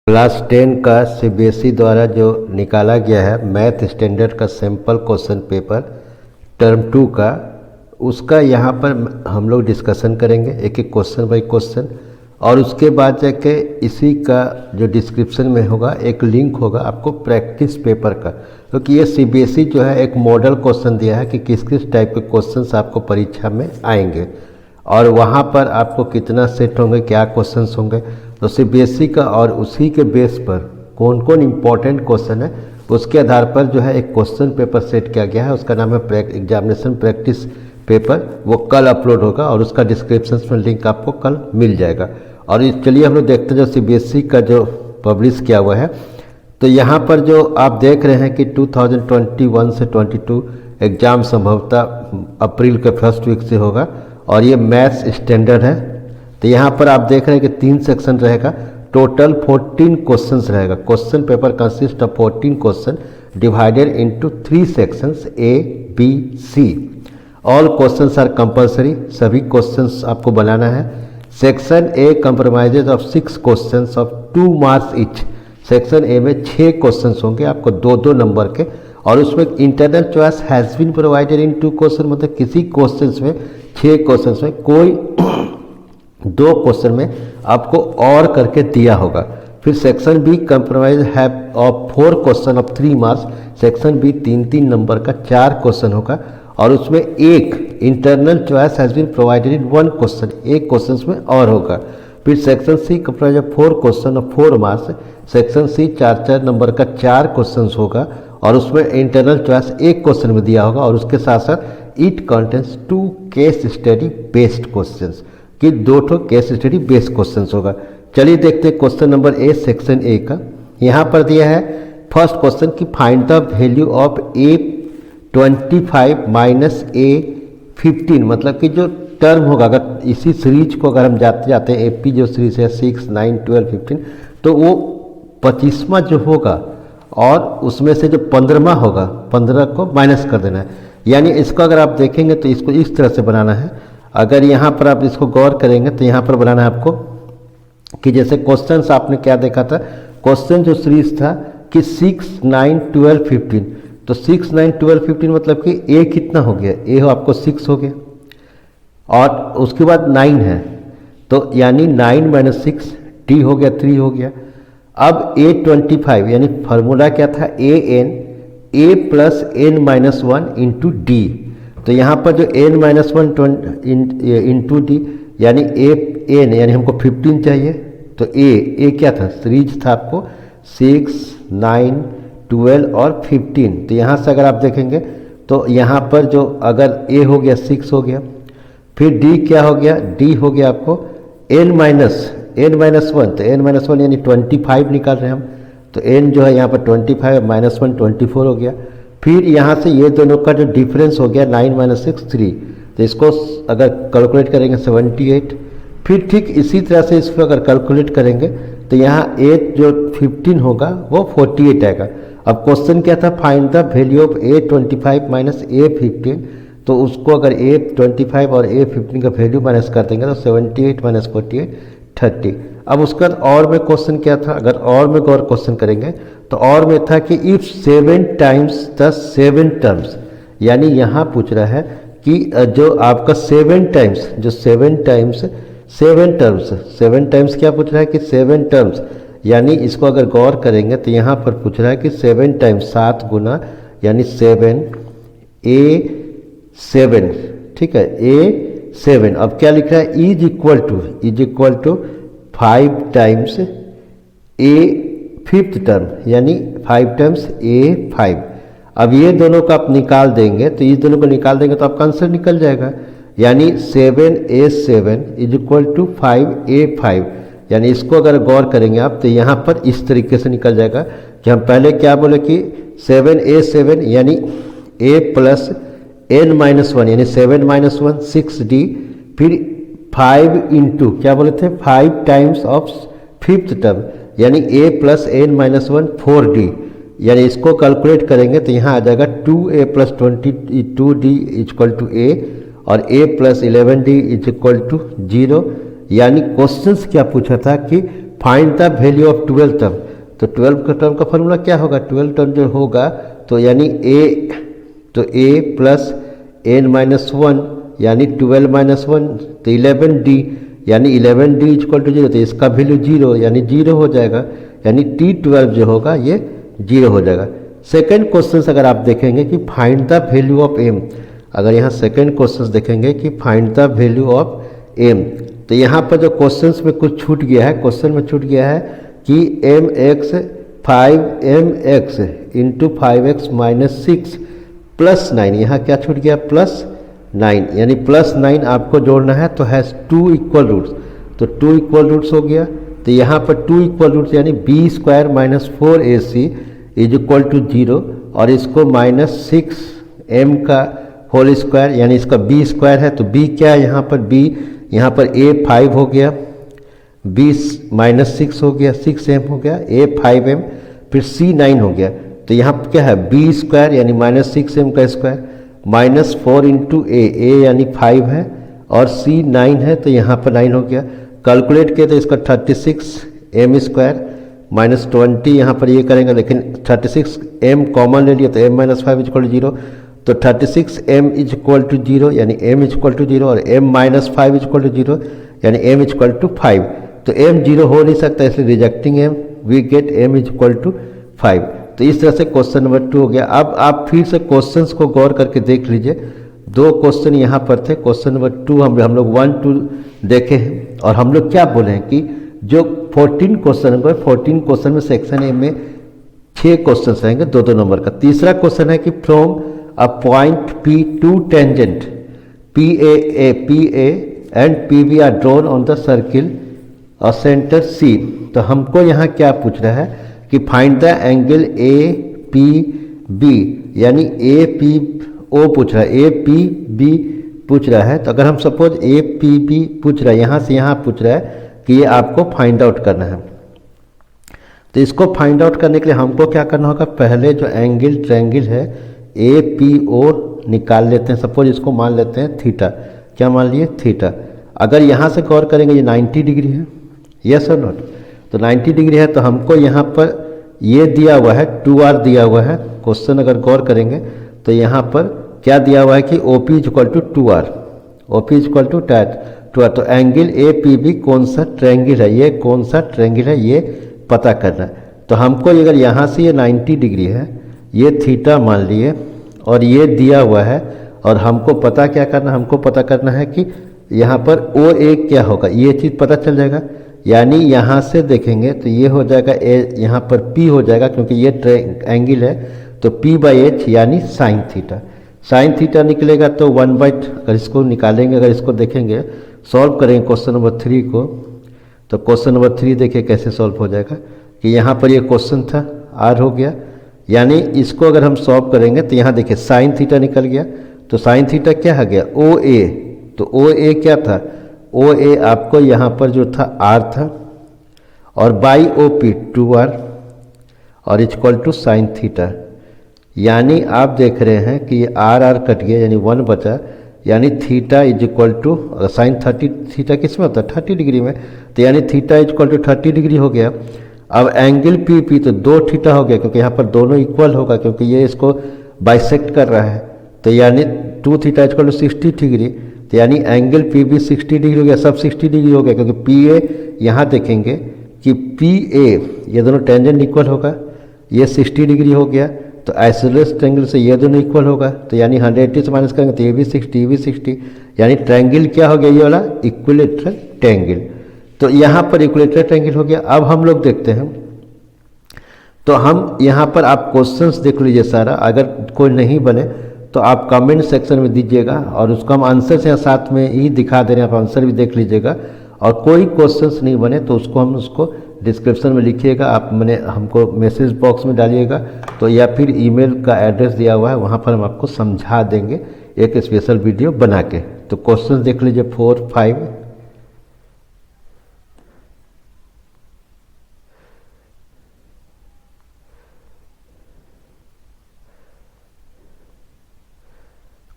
Class 10 का CBSE द्वारा जो निकाला गया है मैथ स्टैंडर्ड का सैम्पल क्वेश्चन पेपर टर्म 2 का, उसका यहाँ पर हम लोग डिस्कशन करेंगे एक एक क्वेश्चन बाय क्वेश्चन। और उसके बाद जाके इसी का जो डिस्क्रिप्शन में होगा एक लिंक होगा आपको प्रैक्टिस पेपर का, क्योंकि ये सीबीएसई जो है एक मॉडल क्वेश्चन दिया है कि किस किस टाइप के क्वेश्चंस आपको परीक्षा में आएंगे और वहाँ पर आपको कितना सेट होंगे, क्या क्वेश्चंस होंगे। तो सीबीएसई का और उसी के बेस पर कौन कौन इम्पोर्टेंट क्वेश्चन है उसके आधार पर जो है एक क्वेश्चन पेपर सेट किया गया है। उसका नाम है एग्जामिनेशन प्रैक्टिस पेपर। वो कल अपलोड होगा और उसका डिस्क्रिप्शन में लिंक आपको कल मिल जाएगा। और चलिए हम लोग देखते हैं जो सीबीएसई का जो पब्लिश किया हुआ है। तो यहाँ पर जो आप देख रहे हैं कि 2021 से 22 एग्ज़ाम संभवतः अप्रैल के फर्स्ट वीक से होगा और ये मैथ्स स्टैंडर्ड है। तो यहाँ पर आप देख रहे हैं कि 3 सेक्शन रहेगा, टोटल 14 क्वेश्चंस रहेगा। Question paper consist of 14 question divided into 3 sections A, B, C। All questions are compulsory, सभी क्वेश्चंस आपको बनाना है। Section A compromises of 6 questions of 2 marks each. Section A में 6 क्वेश्चंस होंगे आपको 2-2 नंबर के, और उसमें internal choice has been provided in 2 question, मतलब किसी क्वेश्चंस में 6 क्वेश्चंस में कोई 2 क्वेश्चन में आपको और करके दिया होगा। फिर सेक्शन बी कंप्रोमाइज है of 4 question of 3 marks. Section B 3-3 number का 4 क्वेश्चन होगा और उसमें एक internal choice has been provided in 1 question, एक क्वेश्चन में और होगा। फिर section C compromise of 4 question of 4 marks. Section C 4-4 number का 4 क्वेश्चन होगा और उसमें इंटरनल चॉइस एक क्वेश्चन में दिया होगा। और उसके साथ साथ it contains 2 case study based questions, कि 2 केस स्टडी बेस्ड क्वेश्चंस होगा। चलिए देखते हैं question number A section A का। यहाँ पर दिया है फर्स्ट क्वेश्चन कि find the value of A25 minus A15, मतलब कि जो टर्म होगा, अगर इसी सीरीज को अगर हम जाते जाते हैं AP जो सीरीज है 6, 9, 12, 15, तो वो 25वां जो होगा और उसमें से जो 15वां होगा 15 को माइनस कर देना है। यानी इसको अगर आप देखेंगे तो इसको इस तरह से बनाना है। अगर यहाँ पर आप इसको गौर करेंगे तो यहाँ पर बनाना है आपको कि जैसे क्वेश्चंस आपने क्या देखा था, क्वेश्चन जो सीरीज था कि 6, 9, 12, 15, तो 6, 9, 12, 15 मतलब कि A कितना हो गया, A हो आपको 6 हो गया और उसके बाद 9 है, तो यानी 9 माइनस 6 D हो गया, 3 हो गया। अब A25 यानी फार्मूला क्या था, A plus n minus 1 into D. तो यहाँ पर जो n माइनस 1 इंटू डी यानी n यानी हमको 15 चाहिए। तो A क्या था, सीरीज था आपको 6, 9, 12 और 15। तो यहाँ से अगर आप देखेंगे तो यहाँ पर जो अगर A हो गया 6 हो गया, फिर D क्या हो गया, D हो गया आपको n माइनस 1, तो n माइनस 1 यानी 25 निकाल रहे हैं हम, तो n जो है यहाँ पर 25 माइनस 1 24 हो गया। फिर यहाँ से ये दोनों का जो डिफरेंस हो गया 9 माइनस 6 3, तो इसको अगर कैलकुलेट करेंगे 78। फिर ठीक इसी तरह से इसको अगर कैलकुलेट करेंगे तो यहाँ A जो 15 होगा वो 48 आएगा। अब क्वेश्चन क्या था, find the value of A25 minus A15, तो उसको अगर A25 और A15 का वैल्यू माइनस कर देंगे तो 78 माइनस 48 30। अब उसका और में क्वेश्चन क्या था, अगर और में गौर क्वेश्चन करेंगे तो और में था कि इफ 7 टाइम्स द 7 टर्म्स, यानी यहाँ पूछ रहा है कि जो आपका 7 टाइम्स जो 7 टाइम्स 7 टर्म्स 7 टाइम्स क्या पूछ रहा है कि 7 टर्म्स, यानी इसको अगर गौर करेंगे तो यहाँ पर पूछ रहा है कि 7 टाइम्स 7 गुना यानी 7 A7, ठीक है, A7। अब क्या लिख रहा है, is equal to 5 times A fifth term यानी 5 टाइम्स A5। अब ये दोनों का आप निकाल देंगे तो इस दोनों को निकाल देंगे तो आपका आंसर निकल जाएगा, यानी 7A7 is equal to 5A5। यानी इसको अगर गौर करेंगे आप तो यहाँ पर इस तरीके से निकल जाएगा कि हम पहले क्या बोले कि 7A7 यानी A प्लस n माइनस 1 यानी 7 माइनस 1 6D, फिर 5 इंटू क्या बोले थे 5 टाइम्स ऑफ फिफ्थ टर्म यानी A plus n minus 1 4D, यानी इसको कैलकुलेट करेंगे तो यहाँ आ जाएगा 2A plus 22D equal to A और A plus 11D is equal to 0। यानी क्वेश्चंस क्या पूछा था कि find the value of 12 term. तो 12 का टर्म का फॉर्मूला क्या होगा, 12 टर्म जो होगा तो यानी a प्लस n माइनस 1 यानी 12 माइनस 1 तो 11d यानी 11d इक्वल टू 0, तो इसका वैल्यू 0 यानी 0 हो जाएगा, यानी T12 जो होगा ये 0 हो जाएगा। सेकेंड क्वेश्चन अगर आप देखेंगे कि find the value of m, अगर यहाँ सेकेंड क्वेश्चन देखेंगे कि find the value of m, तो यहाँ पर जो क्वेश्चन में कुछ छूट गया है, क्वेश्चन में छूट गया है कि mx 5mx into 5x minus 6 plus 9, यहाँ क्या छूट गया प्लस 9, यानी प्लस 9 आपको जोड़ना है तो हैज़ 2 इक्वल रूट्स, तो 2 इक्वल रूट्स हो गया। तो यहाँ पर 2 इक्वल रूट्स यानी B square minus 4ac is equal to 0, और इसको माइनस 6m का होल स्क्वायर यानी इसका b स्क्वायर है, तो b क्या है यहाँ पर, b यहाँ पर a 5 हो गया, b माइनस 6 हो गया, 6m हो गया, a 5m फिर c 9 हो गया। तो यहाँ पर क्या है b स्क्वायर यानी माइनस 6m का स्क्वायर माइनस 4 इंटू a यानी 5 है और c 9 है, तो यहाँ पर 9 हो गया। कैलकुलेट किया तो इसका 36m स्क्वायर माइनस 20 यहाँ पर ये करेंगे, लेकिन 36m कॉमन ले लिया तो m माइनस 5 इक्वल टू 0, तो 36m इज इक्वल टू 0 यानी m इज इक्वल टू 0 और m minus 5 is equal to 0 यानी m इज इक्वल टू 5, तो m 0 हो नहीं सकता इसलिए rejecting m we get m is equal to 5। तो इस तरह से क्वेश्चन नंबर 2 हो गया। अब आप फिर से क्वेश्चंस को गौर करके देख लीजिए, 2 क्वेश्चन यहाँ पर थे, क्वेश्चन नंबर 2 हम लोग 1 2 देखे हैं, और हम लोग क्या बोले हैं कि जो 14 क्वेश्चन होंगे 14 क्वेश्चन में सेक्शन ए में 6 क्वेश्चन रहेंगे 2-2 नंबर का। तीसरा क्वेश्चन है कि from a point P two tangent PA and PB are drawn on the circle और सेंटर C। तो हमको यहाँ क्या पूछ रहा है कि फाइंड द एंगल APB यानी APO पूछ रहा है, APB पूछ रहा है। तो अगर हम सपोज APB पूछ रहा है, यहाँ से यहाँ पूछ रहा है कि ये आपको फाइंड आउट करना है, तो इसको फाइंड आउट करने के लिए हमको क्या करना होगा, पहले जो एंगल ट्रायंगल है APO निकाल लेते हैं। सपोज इसको मान लेते हैं थीटा, क्या मान लिए थीटा। अगर यहाँ से गौर करेंगे ये 90 डिग्री है, यस और नॉट, तो 90 डिग्री है, तो हमको यहाँ पर ये दिया हुआ है 2r दिया हुआ है। क्वेश्चन अगर गौर करेंगे तो यहाँ पर क्या दिया हुआ है कि OP is equal to 2r, OP is equal to 2r, तो एंगल APB कौन सा ट्रायंगल है, ये कौन सा ट्रायंगल है ये पता करना है। तो हमको अगर यहाँ से ये 90 डिग्री है, ये थीटा मान लिए और ये दिया हुआ है, और हमको पता क्या करना, हमको पता करना है कि यहाँ पर OA क्या होगा, ये चीज़ पता चल जाएगा। यानी यहाँ से देखेंगे तो ये हो जाएगा यहाँ पर P हो जाएगा, क्योंकि ये एंगल है, तो P/H यानी साइन थीटा। साइन थीटा निकलेगा तो 1/, अगर इसको निकालेंगे, अगर इसको देखेंगे सॉल्व करेंगे क्वेश्चन नंबर 3 को, तो क्वेश्चन नंबर 3 देखिए कैसे सॉल्व हो जाएगा कि यहाँ पर ये क्वेश्चन था R हो गया, यानी इसको अगर हम सॉल्व करेंगे तो यहाँ देखिए साइन थीटा निकल गया, तो साइन थीटा क्या आ गया OA, तो OA क्या था, OA आपको यहाँ पर जो था R था, और बाई OP 2R और इक्वल टू साइन थीटा। यानी आप देख रहे हैं कि ये R कट गया यानी 1 बचा, यानी theta is equal to, sine 30 theta किस में होता है 30 डिग्री में, तो यानी theta is equal to 30 degree हो गया। अब एंगल PP तो 2 थीटा हो गया, क्योंकि यहाँ पर दोनों इक्वल होगा, क्योंकि ये इसको बाइसेक्ट कर रहा है, तो यानी 2 theta is equal to 60 degree, तो यानी एंगल PB 60 डिग्री हो गया, सब 60 डिग्री हो गया, क्योंकि PA यहाँ देखेंगे कि PA ये दोनों टेंजेंट इक्वल होगा, ये 60 डिग्री हो गया, तो आइसोलेस ट्रायंगल से ये दोनों इक्वल होगा, तो यानी 180 से माइनस करेंगे तो ये भी 60 ये भी 60, यानी ट्रायंगल क्या हो गया ये वाला इक्विलेटरल ट्रायंगल। तो यहाँ पर इक्विलेटरल ट्रायंगल हो गया। अब हम लोग देखते हैं, तो हम यहाँ पर आप क्वेश्चंस देख लीजिए सारा, अगर कोई नहीं बने तो आप कमेंट सेक्शन में दीजिएगा, और उसको हम आंसर से साथ में ही दिखा दे रहे हैं, आप आंसर भी देख लीजिएगा, और कोई क्वेश्चंस नहीं बने तो उसको हम उसको डिस्क्रिप्शन में लिखिएगा, आप मैंने हमको मैसेज बॉक्स में डालिएगा, तो या फिर ईमेल का एड्रेस दिया हुआ है, वहाँ पर हम आपको समझा देंगे एक स्पेशल वीडियो बना के। तो क्वेश्चन देख लीजिए 4, 5।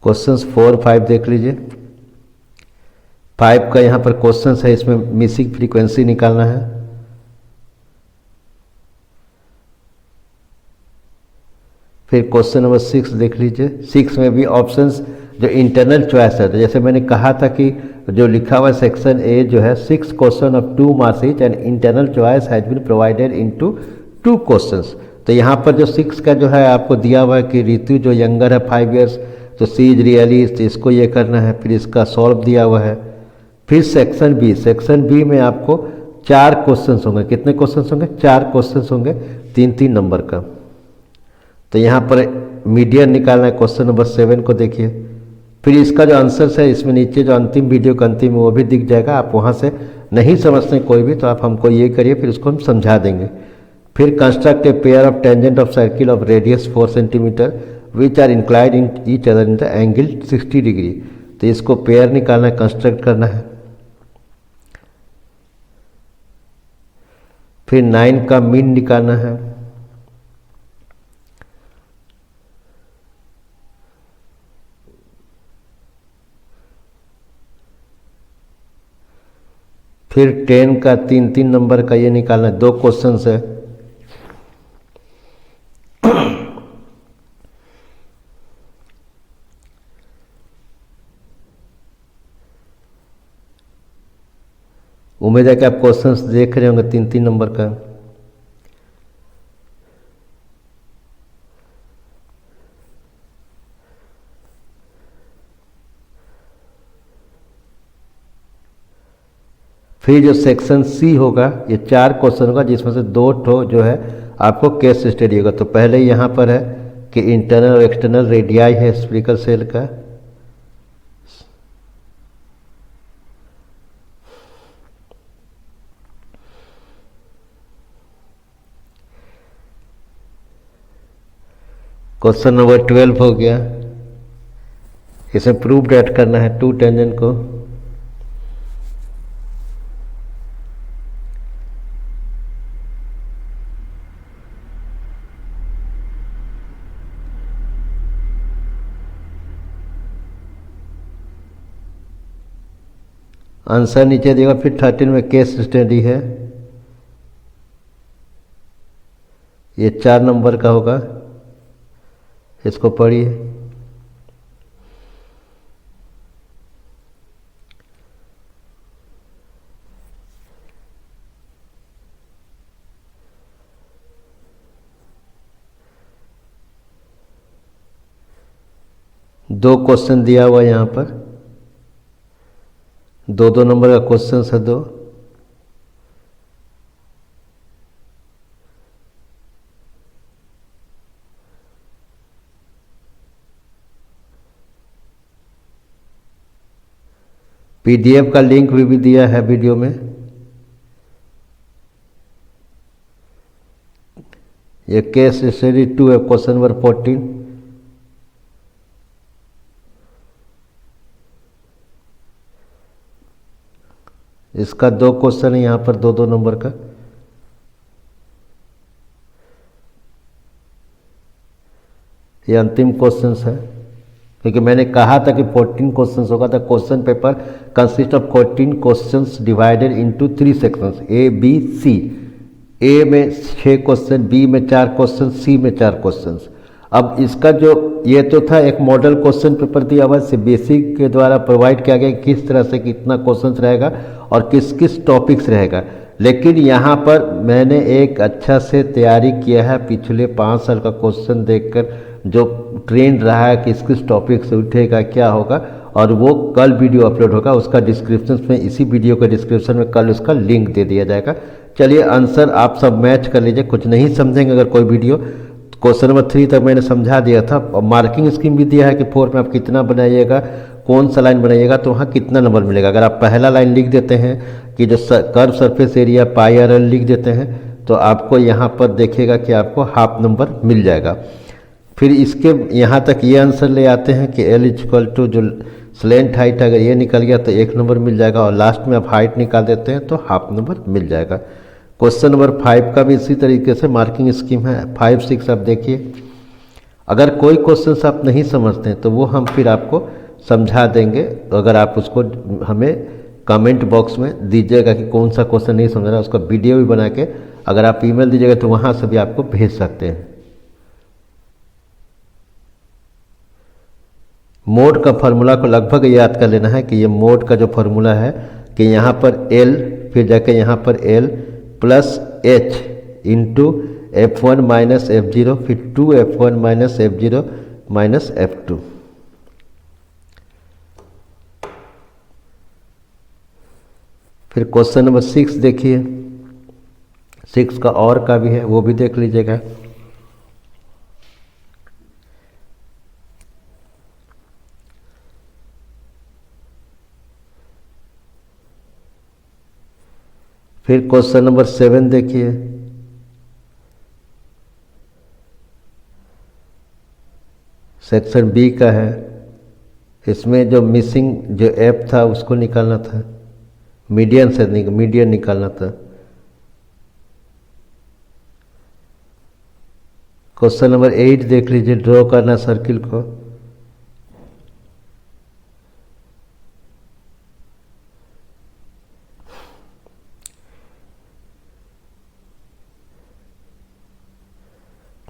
क्वेश्चंस 4, 5 देख लीजिए। 5 का यहाँ पर क्वेश्चन है, इसमें मिसिंग फ्रीक्वेंसी निकालना है। फिर क्वेश्चन नंबर 6 देख लीजिए। 6 में भी ऑप्शंस जो इंटरनल चॉइस है, तो जैसे मैंने कहा था कि जो लिखा हुआ सेक्शन ए जो है 6 question of 2 marks each and internal choice has been provided into 2 questions. तो यहाँ पर जो 6 का जो है आपको दिया हुआ है कि ऋतु जो यंगर है 5 इयर्स, तो सी इज रियलिस्ट, इसको ये करना है, फिर इसका सॉल्व दिया हुआ है। फिर सेक्शन बी में आपको 4 क्वेश्चंस होंगे। कितने क्वेश्चंस होंगे? 4 क्वेश्चंस होंगे, 3-3 नंबर का। तो यहाँ पर मीडियन निकालना है। क्वेश्चन नंबर 7 को देखिए। फिर इसका जो आंसर है इसमें नीचे जो अंतिम वीडियो का अंतिम वो भी दिख जाएगा, आप वहाँ से नहीं समझते कोई भी तो आप हमको ये करिए, फिर उसको हम समझा देंगे। फिर construct a pair of tangent of circle of radius 4 centimetre which are inclined in each other in the angle 60 degree. तो इसको पेयर निकालना है, कंस्ट्रक्ट करना है। फिर 9 का मीन निकालना है। फिर 10 का 3-3 नंबर का ये निकालना है। 2 क्वेश्चन है। उम्मीद है कि आप क्वेश्चंस देख रहे होंगे 3-3 नंबर का। फिर जो सेक्शन सी होगा ये 4 क्वेश्चन होगा, जिसमें से 2 ठो जो है आपको केस स्टडी होगा। तो पहले यहाँ पर है कि इंटरनल और एक्सटर्नल रेडियाई है स्फेरिकल सेल का। क्वेश्चन नंबर 12 हो गया। इसमें प्रूफ ऐड करना है 2 टेंजेंट को। आंसर नीचे देगा। फिर 13 में केस स्टडी है, ये 4 नंबर का होगा, इसको पढ़िए। दो क्वेश्चन दिया हुआ यहाँ पर, 2-2 नंबर का क्वेश्चन है 2। पीडीएफ का लिंक भी दिया है वीडियो में। ये केस स्टडी 2 है, क्वेश्चन नंबर 14। इसका 2 क्वेश्चन है यहाँ पर, 2-2 नंबर का। ये अंतिम क्वेश्चन है, क्योंकि मैंने कहा था कि 14 क्वेश्चन होगा। तो question paper consist of 14 questions divided into 3 sections A B C. A में 6 क्वेश्चन, बी में 4 क्वेश्चन, सी में 4 क्वेश्चन। अब इसका जो ये तो था एक मॉडल क्वेश्चन पेपर दिया हुआ है, बेसिक के द्वारा प्रोवाइड किया गया किस तरह से कितना क्वेश्चन रहेगा और किस किस टॉपिक्स रहेगा। लेकिन यहाँ पर मैंने एक अच्छा से तैयारी किया है पिछले 5 साल का क्वेश्चन देखकर, जो ट्रेंड रहा है किस किस टॉपिक से उठेगा क्या होगा, और वो कल वीडियो अपलोड होगा। उसका डिस्क्रिप्शन में, इसी वीडियो के डिस्क्रिप्शन में कल उसका लिंक दे दिया जाएगा। चलिए आंसर आप सब मैच कर लीजिए। कुछ नहीं समझेंगे अगर कोई वीडियो, क्वेश्चन नंबर 3 तक मैंने समझा दिया था, और मार्किंग स्कीम भी दिया है कि 4 में आप कितना बनाइएगा, कौन सा लाइन बनाइएगा तो वहाँ कितना नंबर मिलेगा। अगर आप पहला लाइन लिख देते हैं कि जो curve surface area pi R L लिख देते हैं तो आपको यहाँ पर देखेगा कि आपको हाफ नंबर मिल जाएगा। फिर इसके यहाँ तक ये आंसर ले आते हैं कि L इक्वल टू जो स्लेंट हाइट, अगर ये निकल गया तो 1 नंबर मिल जाएगा, और लास्ट में आप हाइट निकाल देते हैं तो हाफ नंबर मिल जाएगा। क्वेश्चन नंबर 5 का भी इसी तरीके से मार्किंग स्कीम है। 5-6 आप देखिए। अगर कोई क्वेश्चन आप नहीं समझते हैं तो वो हम फिर आपको समझा देंगे, अगर आप उसको हमें कमेंट बॉक्स में दीजिएगा कि कौन सा क्वेश्चन नहीं समझ रहा, उसका वीडियो भी बना के अगर आप ईमेल दीजिएगा तो वहाँ से भी आपको भेज सकते हैं। मोड का फार्मूला को लगभग याद कर लेना है कि ये मोड का जो फार्मूला है कि यहाँ पर L फिर जाके यहाँ पर L plus H into F1 minus F0 फिर 2F1 minus F0 minus F2। फिर क्वेश्चन नंबर 6 देखिए, 6 का और का भी है, वो भी देख लीजिएगा। फिर क्वेश्चन नंबर 7 देखिए, सेक्शन बी का है। इसमें जो मिसिंग जो एफ था उसको निकालना था, मीडियन से मीडियन निकालना था। क्वेश्चन नंबर 8 देख लीजिए, ड्रॉ करना सर्किल को।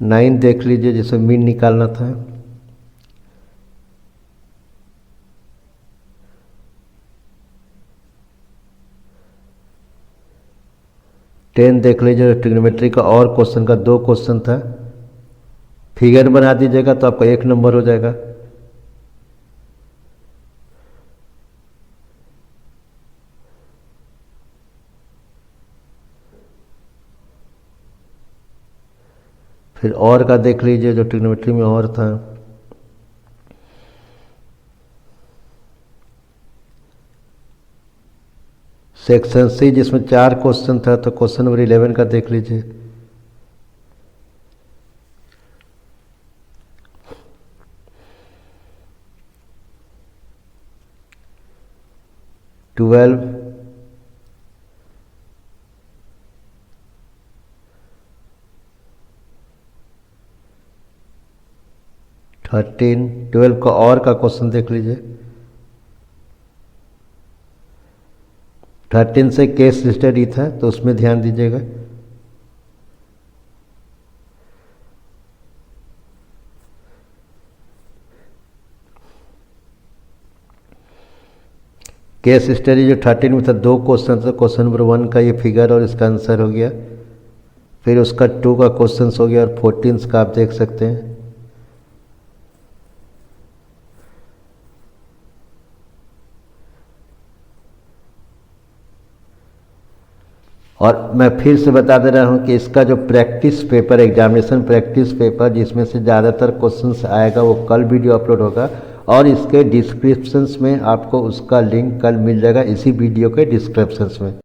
नाइन देख लीजिए, जिसमें मीन निकालना था। टेन देख लीजिए, ट्रिग्नोमेट्री का और क्वेश्चन का 2 क्वेश्चन था, फिगर बना दीजिएगा तो आपका 1 नंबर हो जाएगा। फिर और का देख लीजिए, जो ट्रिग्नोमेट्री में और था। सेक्शन सी जिसमें 4 क्वेश्चन था, तो क्वेश्चन नंबर 11 का देख लीजिए। ट्वेल्व, 13, 12 का और का क्वेश्चन देख लीजिए। 13 से केस स्टडी था, तो उसमें ध्यान दीजिएगा। केस स्टडी जो 13 में था, 2 क्वेश्चन था। क्वेश्चन नंबर 1 का ये फिगर और इसका आंसर हो गया। फिर उसका 2 का क्वेश्चन हो गया और 14 का आप देख सकते हैं। और मैं फिर से बता दे रहा हूँ कि इसका जो practice paper, examination practice paper जिसमें से ज़्यादातर क्वेश्चंस आएगा, वो कल वीडियो अपलोड होगा और इसके डिस्क्रिप्शंस में आपको उसका लिंक कल मिल जाएगा, इसी वीडियो के डिस्क्रिप्शंस में।